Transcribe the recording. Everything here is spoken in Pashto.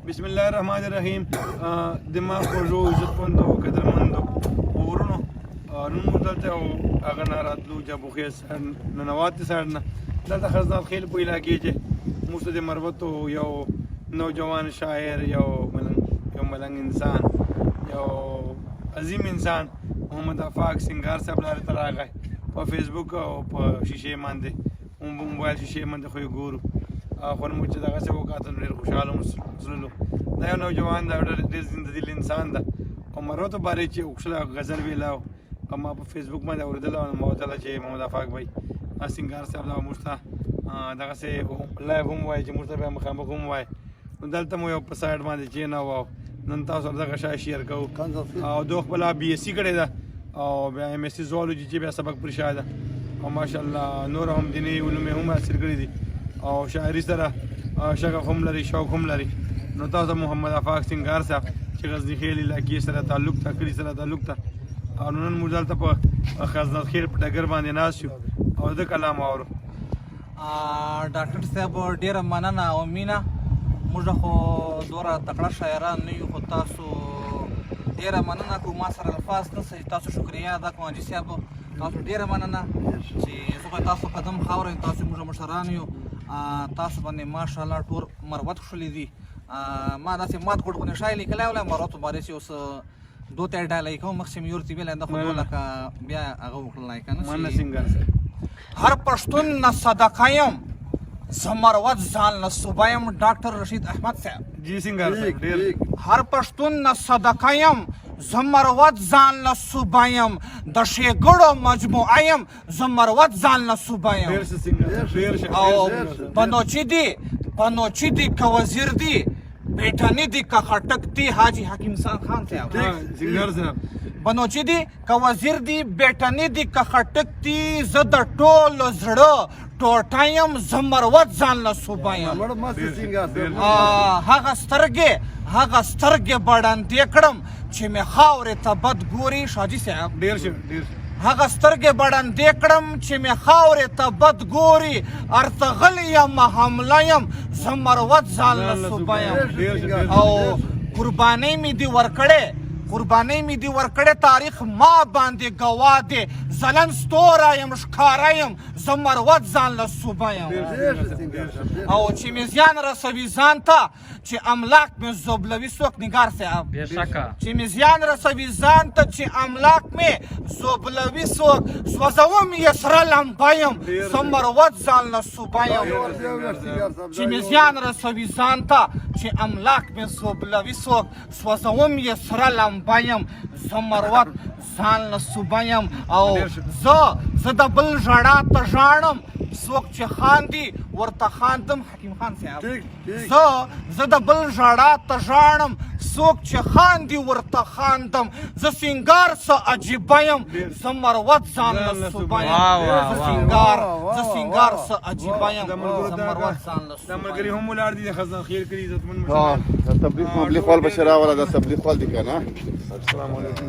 بسم الله الرحمن الرحیم. دماغ خوږو عزتمندو قدرمندو ورونو نن موږ دلته هغه نه راتلو جابوخې ننواتې سایډ نه دلته خزدان خیل په علاقې کې موږ ته د مربوطو یو نوجوان شاعر یو ملنګ انسان یو عظیم انسان محمد آفاق سنگار صاحب لاره ته راغی په فیسبوک او په شیشې باندې موبایل شیشې باندې خو یې ګورو خو موږ چې دغسې وکاته نو ډېر خوشحاله وسلو. دا یو نوجوان دا ډېر زنده دل انسان ده او مربوطو بارې چې وکښله غزل ویله او ما په فیسبوک باندې اورېدله نو ما وتله چې محمد آفاق بھائی سنگار صاحب دا موږ ته دغسې لایف هم وایي چې موږ ته بیا مخامخ هم وایي نو دلته مو یو په سایډ باندې کېناو او نن تاسو سره دغه شی شیر کوو او دوی خپله بي ایس سي کړې ده او بیا ایم ایس سي زوالوجي چې بیا سبق پرې شوی ده او ماشاءالله نور هم دیني علوم یې هم حاصل کړي دي او شاعري سره شغف هم لري شوق هم لري. نو تاسو محمد آفاق سنگار صاحب چې غزني خیل علاقې سره تعلق ته کلي سره تعلق ته او نن موږ دلته په خزدان خیل په ډګر باندې ناست یو او د کلام اورو. ډاکټر صاحب ډېره مننه او مینه. موږ خو دومره تکړه شاعران نه یو خو تاسو ډېره مننه کوم ما سره الفاظ نشته چې تاسو شکریه ادا کوم حاجي صاحب تاسو ډېره مننه چې زه خو تاسو قدم خاورئ تاسو موږ مشران یو تاسو باندې ماشاءالله ټول مروت کښلي دي. ما داسې مات ګوډ خو نشای لیکلی ولی مروتو بارې چې اوس دو ته ډالۍ کوم مخکې مې ورته ویلی ده خو دو لکه بیا هغه وکړلی که نه هر پښتون نه صدقه یم زه مروت ځان له صوبه یم. ډاکټر رشید احمد صاحب جی سنگار صاحب ډېر هر پښتون نه صدقه یم زه مروت ځان له صوبه یم د ښېګړو مجموعه یم زه مروت ځان له صوبه یم او بنوچي دي که وزیر دي بیٹنی دی که خټک دی حاجی حکیم خان صاحب بنوچي دي که وزیر دي بیٹنی دی که خټک دی زه د ټولو زړه ټوټه یم زه مروت ځان له صوبه یم. هغه سترګې بړندې کړم چې مې خاورې ته بد ګوري شاجي صاحب هغه سترګې بړندې کړم چې مې خاورې ته بد ګوري ارتغلی یم حمله یم زه مروت ځان له صوبه یم او قربانۍ مې دي ورکړې تاریخ ما باندې ګواه دی ځلن ستوری یم ښکاره یم زه مروت ځان له صوبه یم او چې مې زیان رسوي ځان ته چې املاک مې زوبلوي څوک نګار صاحب چې مې زیان رسوي ځان ته چې املاک مې زوبلوي څوک سوځوم یې سره لمبه یم زه مروت ځان له صوبه یم چې مې زیان رسوي ځان ته چې املاک مې زوبلوي څوک سوځوم یې سره لمبه یم زه مروت ځان له صوبه یم او زه د بل ژړا ته ژاړم څوک چې خاندي ورته خاندم حکیم خان صاحب زه د بل ژړا ته ژاړم څوک چې خاندي ورته خاندم زه سنگار څه عجیبه یم زه مروت ځان له صوبه یم زه سنگار څه عجیبه یم زه مروت ځان له صوبه یم. دا ملګري هم ولاړ دي د خزدان خیل کلي عزتمند مشران تبلیغ وال به چې راوله دا تبلیغ وال دي که نه. السلام علیکم.